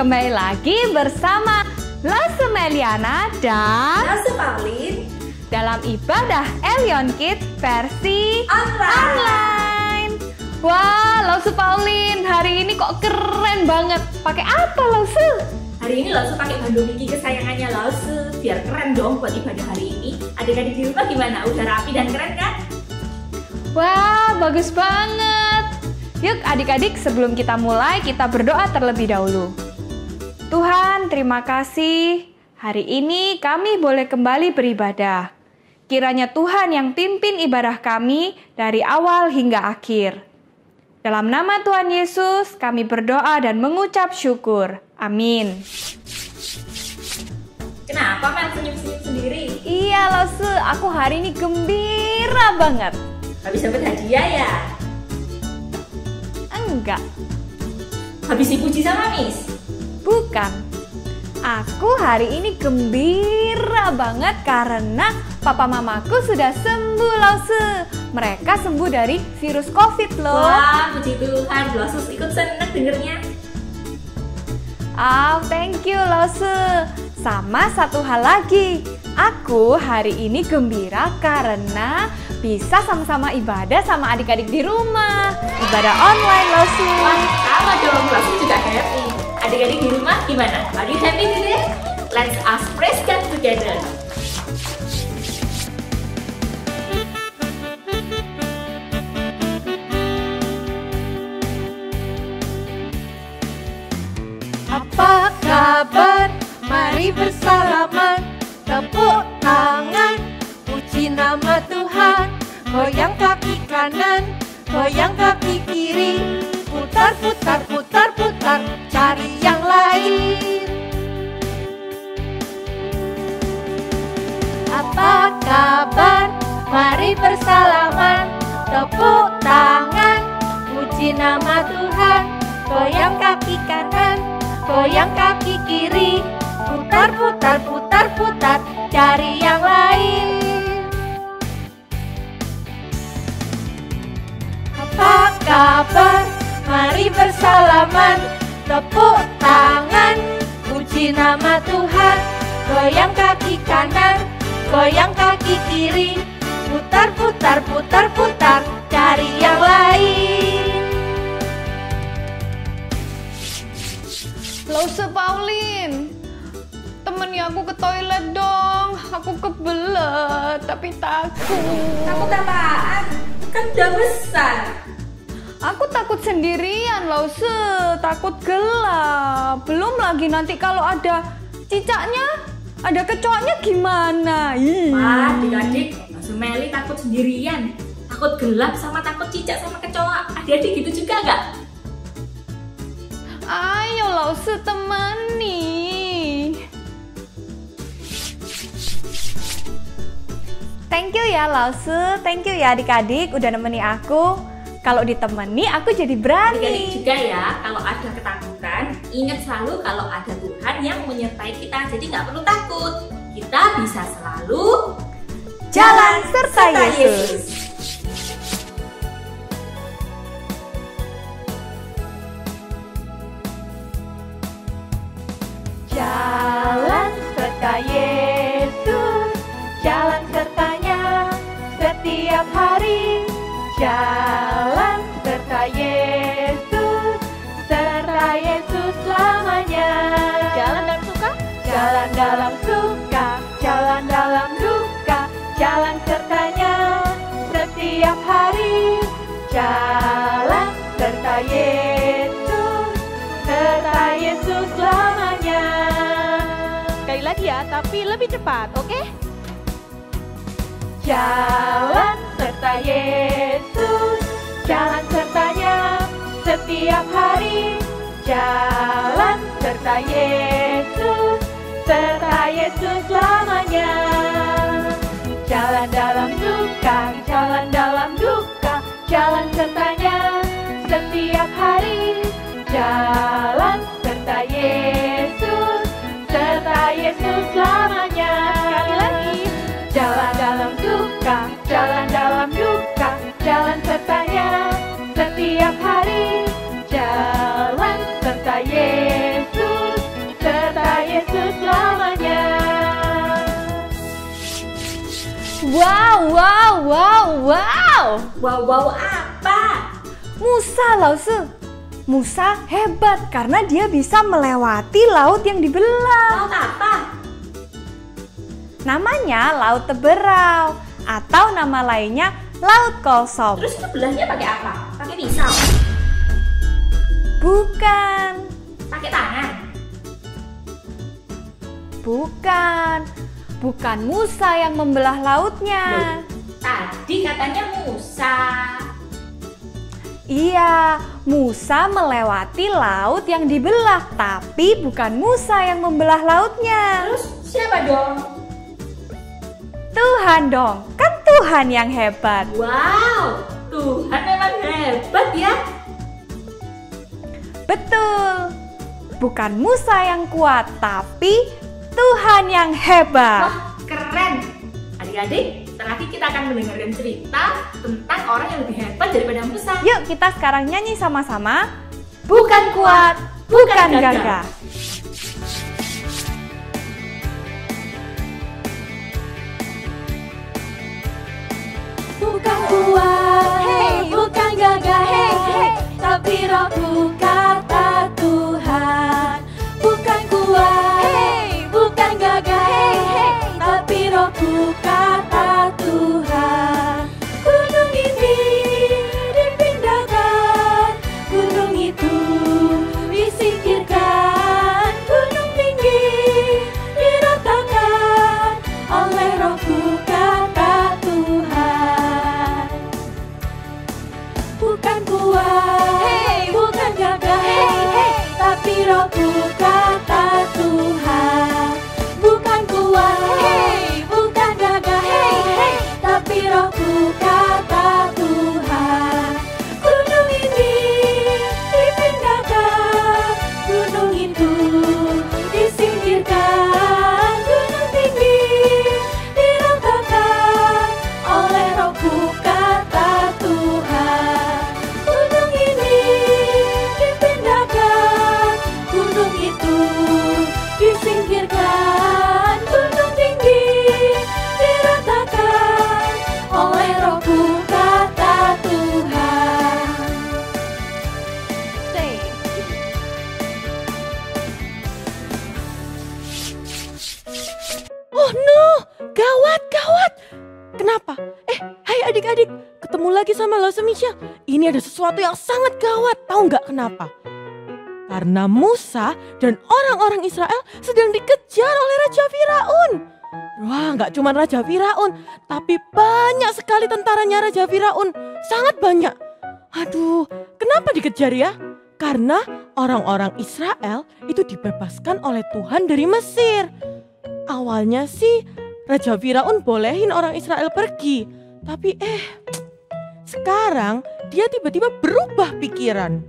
kembali lagi bersama Lause Meliana dan Lause Paulin dalam ibadah Elion Kids versi online. Wah, Lause Paulin, hari ini kok keren banget. Pakai apa, Lause? Hari ini Lause pakai bando Miki kesayangannya Lause. Biar keren dong buat ibadah hari ini. Adik-adik di rumah gimana? Udah rapi dan keren kan? Wah, bagus banget. Yuk adik-adik, sebelum kita mulai, kita berdoa terlebih dahulu. Tuhan, terima kasih. Hari ini kami boleh kembali beribadah. Kiranya Tuhan yang pimpin ibadah kami dari awal hingga akhir. Dalam nama Tuhan Yesus, kami berdoa dan mengucap syukur. Amin. Kenapa Mel senyum-senyum sendiri? Iya, Lause, aku hari ini gembira banget. Habis dapat hadiah ya? Enggak. Habis dipuji sama Miss? Bukan. Aku hari ini gembira banget karena papa mamaku sudah sembuh, Lause. Mereka sembuh dari virus COVID loh. Wah, puji Tuhan. Lause ikut seneng dengernya. Thank you, Lause. Sama satu hal lagi. Aku hari ini gembira karena bisa sama-sama ibadah sama adik-adik di rumah. Ibadah online, Lause. Wah, sama dong. Lause juga happy. Adik-adik di rumah gimana? Are you happy today? Let's us praise God together. Apa kabar? Mari bersalaman, tepuk tangan, puji nama Tuhan. Goyang kaki kanan, goyang kaki kiri, putar, putar, putar, putar, cari yang lain. Apa kabar? Mari bersalaman, tepuk tangan, puji nama Tuhan. Goyang kaki kanan, goyang kaki kiri, putar, putar, putar, putar, cari yang lain. Apa kabar? Mari bersalaman, tepuk tangan, puji nama Tuhan. Goyang kaki kanan, goyang kaki kiri, putar, putar, putar, putar, cari yang lain. Lause Paulin, temennya aku ke toilet dong. Aku kebelet, tapi takut. Takut apaan? Kan udah besar. Aku takut sendirian, Lause. Takut gelap. Belum lagi nanti kalau ada cicaknya, ada kecoaknya gimana? Wah, adik-adik, Lause Meli takut sendirian. Takut gelap sama takut cicak sama kecoa. Adik-adik gitu juga nggak? Ayo Lause temani. Thank you ya Lause, thank you ya adik-adik udah nemeni aku. Kalau ditemani aku jadi berani. Adik-adik juga ya, kalau ada ketakutan, ingat selalu kalau ada Tuhan yang menyertai kita. Jadi nggak perlu takut. Kita bisa selalu jalan serta Yesus. Jalan serta Yesus, jalan sertanya setiap hari. Jalan serta Yesus selamanya. Jalan dalam suka, jalan dalam suka, jalan dalam duka, jalan sertanya setiap hari. Jalan serta Yesus selamanya. Sekali lagi ya, tapi lebih cepat, oke? Jalan serta Yesus, jalan sertanya setiap hari. Jalan serta Yesus selamanya. Jalan dalam suka, jalan dalam duka, jalan sertanya setiap hari. Jalan serta Yesus selamanya. Sekali lagi. Jalan dalam suka, jalan dalam duka, jalan sertanya setiap hari. Jalan serta Yesus Wow, wow, wow, wow. Wow apa? Musa, Lause. Musa hebat karena dia bisa melewati laut yang dibelah. Laut apa? Namanya Laut Teberau atau nama lainnya Laut Kolsom. Terus itu belahnya pakai apa? Pakai pisau? Bukan, Pakai tangan? bukan Musa yang membelah lautnya. Tadi katanya Musa. Iya, Musa melewati laut yang dibelah, tapi bukan Musa yang membelah lautnya. Terus siapa dong? Tuhan dong, kan Tuhan yang hebat. Wow, Tuhan memang hebat ya. Betul, bukan Musa yang kuat, tapi Tuhan yang hebat. Wah, keren. Adik-adik, setelah ini kita akan mendengarkan cerita tentang orang yang lebih hebat daripada Musa. Yuk kita sekarang nyanyi sama-sama. Bukan kuat, bukan gagah. Bukan kuat, hey, bukan gagah, hey, hey, tapi rohku kata Tuhan. Bukan kuat, hey, bukan gagah, hey, hey, tapi rohku kata Tuhan. Gunung ini dipindahkan, gunung itu disingkirkan, gunung tinggi diratakan oleh rohku kata Tuhan. Bukan kuat, hey, bukan gagah, hey, hey, tapi rohku kata Tuhan. Bukan kuat, hey, bukan gagah, hey, hey, tapi rohku kata Tuhan. Gunung ini dipindahkan, gunung itu disingkirkan, gunung tinggi diratakan oleh rohku kata Tuhan. Gunung ini dipindahkan, gunung itu disingkirkan, gunung tinggi diratakan oleh rohku kata Tuhan. Oh no, gawat. Kenapa? Hai adik-adik, ketemu lagi sama Lause Michelle. Ini ada sesuatu yang sangat gawat, tahu nggak kenapa? Karena Musa dan orang-orang Israel sedang dikejar oleh Raja Firaun. Wah, nggak cuma Raja Firaun, tapi banyak sekali tentaranya Raja Firaun. Sangat banyak. Aduh, kenapa dikejar ya? Karena orang-orang Israel itu dibebaskan oleh Tuhan dari Mesir. Awalnya sih Raja Firaun bolehin orang Israel pergi. Tapi sekarang dia tiba-tiba berubah pikiran.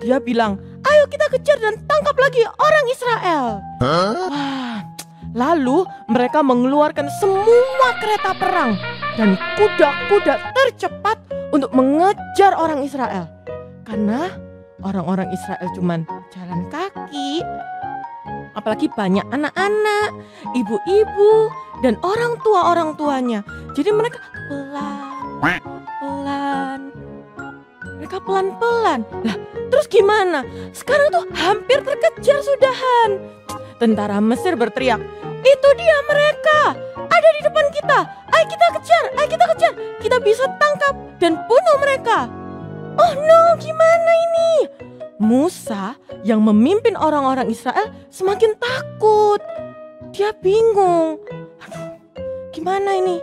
Dia bilang, ayo kita kejar dan tangkap lagi orang Israel. Wah, lalu mereka mengeluarkan semua kereta perang dan kuda-kuda tercepat untuk mengejar orang Israel. Karena orang-orang Israel cuman jalan kaki. Apalagi banyak anak-anak, ibu-ibu, dan orang tuanya. Jadi mereka pelan-pelan. Lah, terus gimana? Sekarang tuh hampir terkejar sudahan. Tentara Mesir berteriak, itu dia mereka, ada di depan kita. Ayo kita kejar. Kita bisa tangkap dan bunuh mereka. Oh no, gimana ini? Musa yang memimpin orang-orang Israel semakin takut. Dia bingung. Aduh, gimana ini?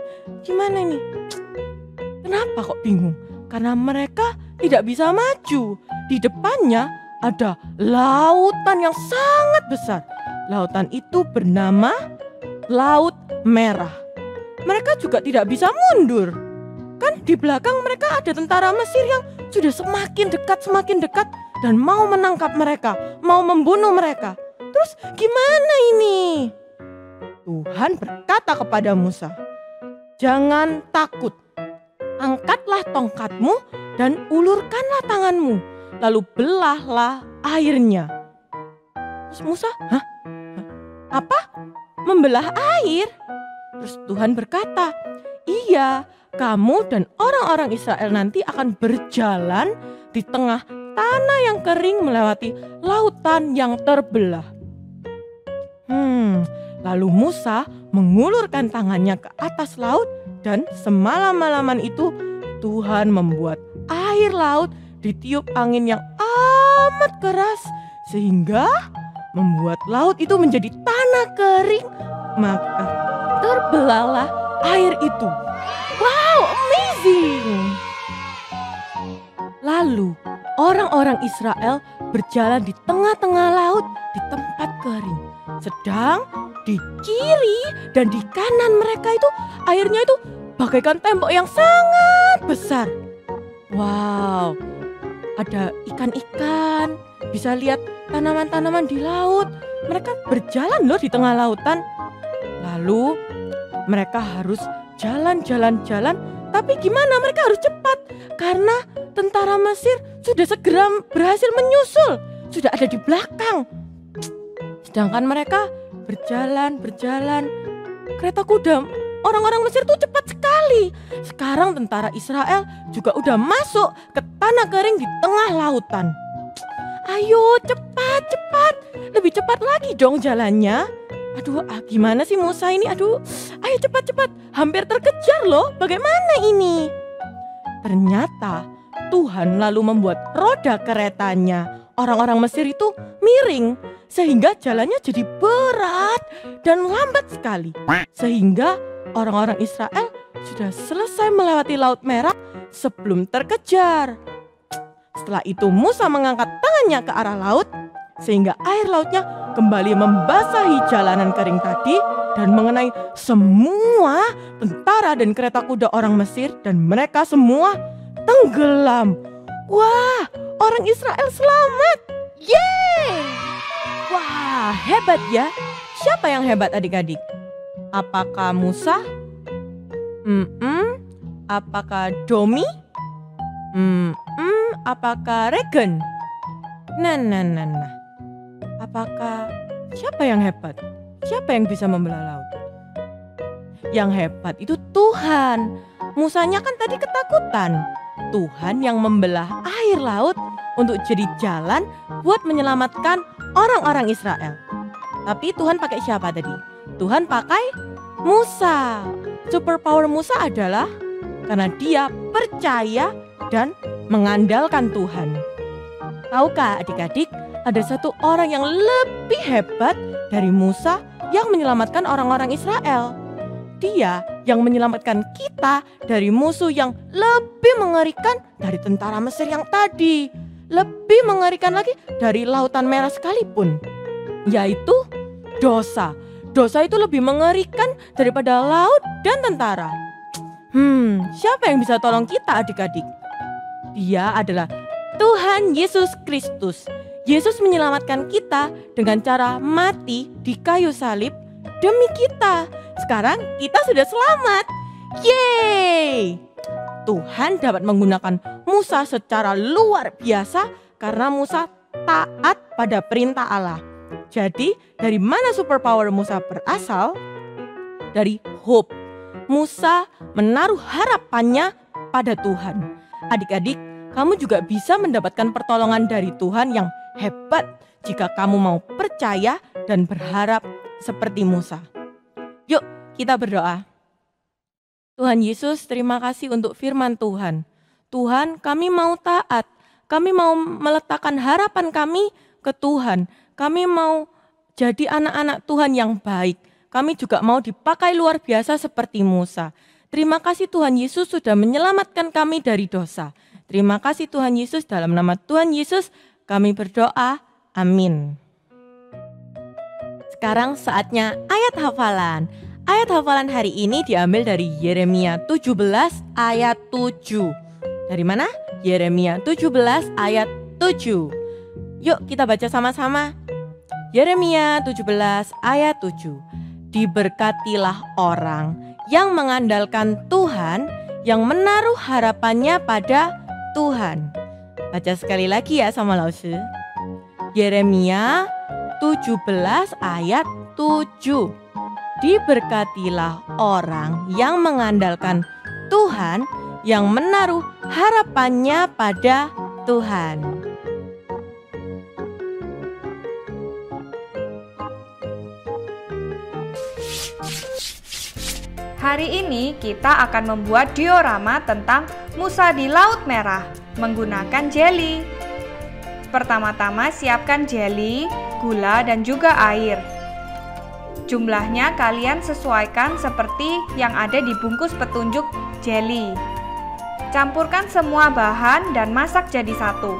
Kenapa kok bingung? Karena mereka tidak bisa maju. Di depannya ada lautan yang sangat besar. Lautan itu bernama Laut Merah. Mereka juga tidak bisa mundur. Kan di belakang mereka ada tentara Mesir yang sudah semakin dekat dan mau menangkap mereka, mau membunuh mereka. Terus gimana ini? Tuhan berkata kepada Musa, jangan takut. Angkatlah tongkatmu dan ulurkanlah tanganmu, lalu belahlah airnya. Terus Musa, apa? Membelah air? Terus Tuhan berkata, Iya, kamu dan orang-orang Israel nanti akan berjalan di tengah tanah yang kering melewati lautan yang terbelah. Lalu Musa mengulurkan tangannya ke atas laut dan semalam-malaman itu Tuhan membuat air laut ditiup angin yang amat keras sehingga membuat laut itu menjadi tanah kering, maka terbelahlah air itu. Wow, amazing! Lalu orang-orang Israel berjalan di tengah-tengah laut di tempat kering. Sedang di kiri dan di kanan mereka itu airnya itu bagaikan tembok yang sangat besar. Wow, ada ikan-ikan, bisa lihat tanaman-tanaman di laut. Mereka berjalan loh di tengah lautan. Lalu mereka harus jalan-jalan-jalan, tapi gimana? Mereka harus cepat karena tentara Mesir sudah segera berhasil menyusul, sudah ada di belakang. Sedangkan mereka berjalan. Kereta kuda orang-orang Mesir tuh cepat sekali. Sekarang tentara Israel juga udah masuk ke tanah kering di tengah lautan. Ayo cepat, lebih cepat lagi dong jalannya. Aduh, gimana sih Musa ini? Aduh, ayo cepat, hampir terkejar loh. Bagaimana ini? Ternyata Tuhan lalu membuat roda keretanya orang-orang Mesir itu miring, sehingga jalannya jadi berat dan lambat sekali. Sehingga orang-orang Israel sudah selesai melewati Laut Merah sebelum terkejar. Setelah itu Musa mengangkat tangannya ke arah laut, sehingga air lautnya kembali membasahi jalanan kering tadi dan mengenai semua tentara dan kereta kuda orang Mesir, dan mereka semua tenggelam. Wah, orang Israel selamat. Yeay! Wah, hebat ya. Siapa yang hebat adik-adik? Apakah Musa? Apakah Domi? Apakah Regen? Nah. Apakah siapa yang hebat? Siapa yang bisa membelah laut? Yang hebat itu Tuhan. Musanya kan tadi ketakutan. Tuhan yang membelah air laut untuk jadi jalan buat menyelamatkan orang-orang Israel. Tapi Tuhan pakai siapa tadi? Tuhan pakai Musa. Superpower Musa adalah karena dia percaya dan mengandalkan Tuhan. Tahukah adik-adik, ada satu orang yang lebih hebat dari Musa yang menyelamatkan orang-orang Israel. Dia yang menyelamatkan kita dari musuh yang lebih mengerikan dari tentara Mesir yang tadi. Lebih mengerikan lagi dari Lautan Merah sekalipun, yaitu dosa. Dosa itu lebih mengerikan daripada laut dan tentara. Siapa yang bisa tolong kita adik-adik? Dia adalah Tuhan Yesus Kristus. Yesus menyelamatkan kita dengan cara mati di kayu salib demi kita. Sekarang kita sudah selamat. Yeay! Tuhan dapat menggunakan Musa secara luar biasa karena Musa taat pada perintah Allah. Jadi dari mana superpower Musa berasal? Dari hope. Musa menaruh harapannya pada Tuhan. Adik-adik, kamu juga bisa mendapatkan pertolongan dari Tuhan yang hebat jika kamu mau percaya dan berharap seperti Musa. Yuk kita berdoa. Tuhan Yesus, terima kasih untuk firman Tuhan. Tuhan, kami mau taat. Kami mau meletakkan harapan kami ke Tuhan. Kami mau jadi anak-anak Tuhan yang baik. Kami juga mau dipakai luar biasa seperti Musa. Terima kasih Tuhan Yesus sudah menyelamatkan kami dari dosa. Terima kasih Tuhan Yesus, dalam nama Tuhan Yesus kami berdoa. Amin. Sekarang saatnya ayat hafalan. Ayat hafalan hari ini diambil dari Yeremia 17 ayat 7. Dari mana? Yeremia 17 ayat 7. Yuk kita baca sama-sama. Yeremia 17 ayat 7. Diberkatilah orang yang mengandalkan Tuhan, yang menaruh harapannya pada Tuhan. Baca sekali lagi ya sama Lause. Yeremia 17 ayat 7. Diberkatilah orang yang mengandalkan Tuhan, yang menaruh harapannya pada Tuhan. Hari ini kita akan membuat diorama tentang Musa di Laut Merah menggunakan jeli. Pertama-tama siapkan jeli, gula, dan juga air. Jumlahnya kalian sesuaikan seperti yang ada di bungkus petunjuk jeli. Campurkan semua bahan dan masak jadi satu.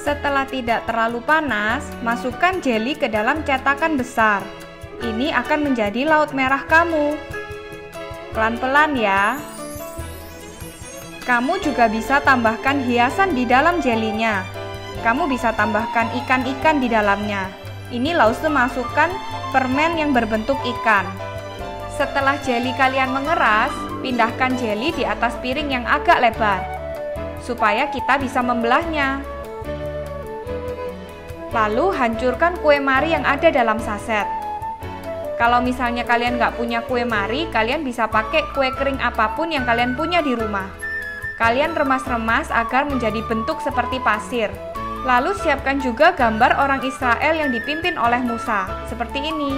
Setelah tidak terlalu panas, masukkan jeli ke dalam cetakan besar. Ini akan menjadi laut merah kamu. Pelan-pelan ya. Kamu juga bisa tambahkan hiasan di dalam jelinya. Kamu bisa tambahkan ikan-ikan di dalamnya. Ini Lause masukkan permen yang berbentuk ikan. Setelah jeli kalian mengeras, pindahkan jeli di atas piring yang agak lebar, supaya kita bisa membelahnya. Lalu hancurkan kue mari yang ada dalam saset. Kalau misalnya kalian nggak punya kue mari, kalian bisa pakai kue kering apapun yang kalian punya di rumah. Kalian remas-remas agar menjadi bentuk seperti pasir. Lalu siapkan juga gambar orang Israel yang dipimpin oleh Musa, seperti ini.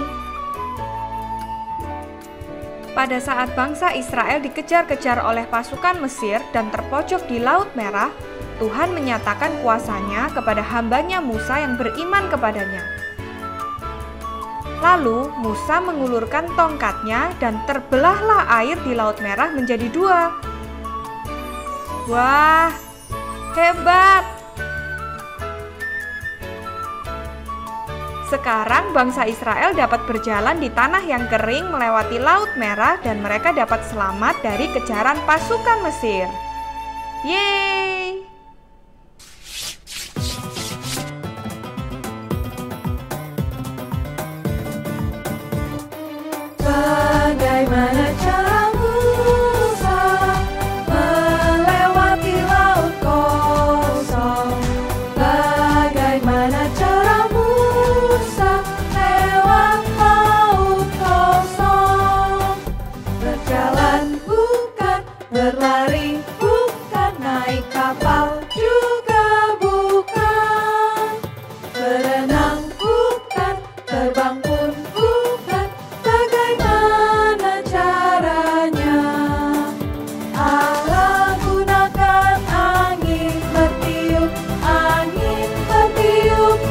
Pada saat bangsa Israel dikejar-kejar oleh pasukan Mesir dan terpojok di Laut Merah, Tuhan menyatakan kuasanya kepada hambanya Musa yang beriman kepadanya. Lalu Musa mengulurkan tongkatnya dan terbelahlah air di Laut Merah menjadi dua. Wah, hebat! Sekarang bangsa Israel dapat berjalan di tanah yang kering melewati Laut Merah dan mereka dapat selamat dari kejaran pasukan Mesir. Yeay! Bagaimana cara Musa melewati laut kosong? Bagaimana cara Musa lewat laut kosong? Berjalan bukan, berlari bukan, naik kapal juga bukan, berenang bukan, terbang pun bukan. Bagaimana caranya? Allah gunakan angin bertiup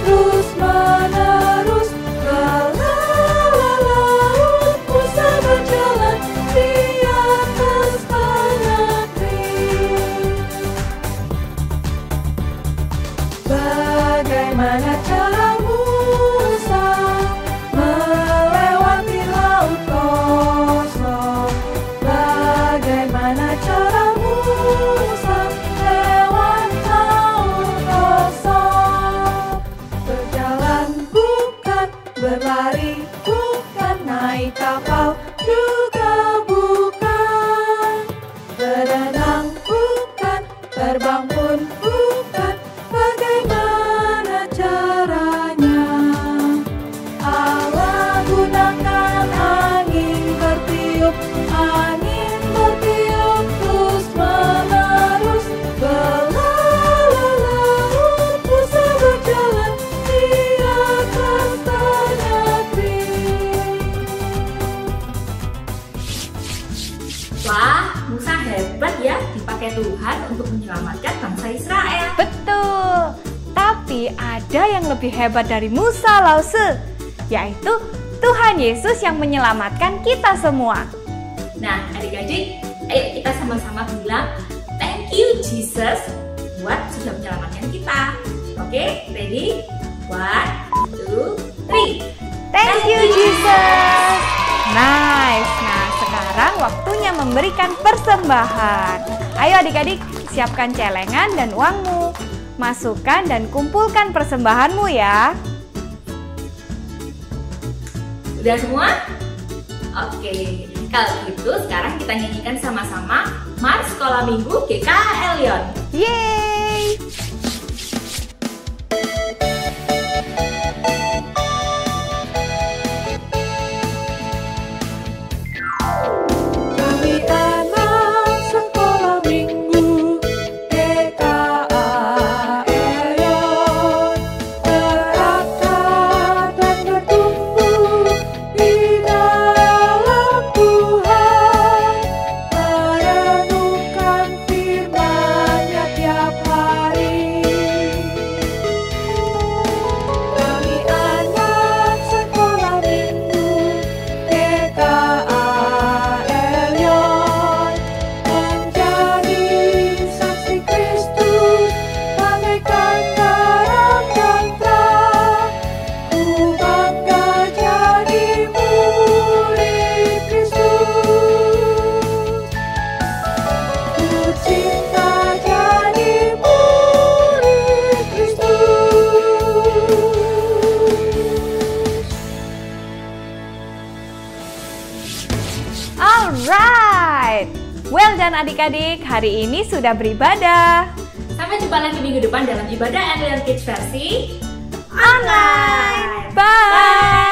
terus menerus. Belah laut, Musa berjalan di atas tanah kering. Bagaimana cara Musa melewati laut kosong? Bagaimana cara Musa lewat laut kosong? Berjalan bukan, berlari bukan, naik kapal juga bukan, berenang bukan, terbang pun bukan. Bagaimana caranya? Allah gunakan angin bertiup terus menerus. Belah laut, Musa berjalan di atas tanah kering. Wah, Musa hebat ya, dipakai Tuhan untuk menyelamatkan bangsa Israel. Betul, tapi ada yang lebih hebat dari Musa, Lause, yaitu Tuhan Yesus yang menyelamatkan kita semua. Nah, adik-adik, ayo kita sama-sama bilang thank you Jesus buat sudah menyelamatkan kita. Oke, ready? 1, 2, 3. Thank you, Jesus. Nice. Nah, sekarang waktunya memberikan persembahan. Ayo adik-adik, siapkan celengan dan uangmu. Masukkan dan kumpulkan persembahanmu ya. Udah semua? Oke, kalau gitu sekarang kita nyanyikan sama-sama Mars Sekolah Minggu GKL Lyon. Yeay! Alright. Well done adik-adik, hari ini sudah beribadah. Sampai jumpa lagi minggu depan dalam ibadah and Learn Kids versi Online. Bye.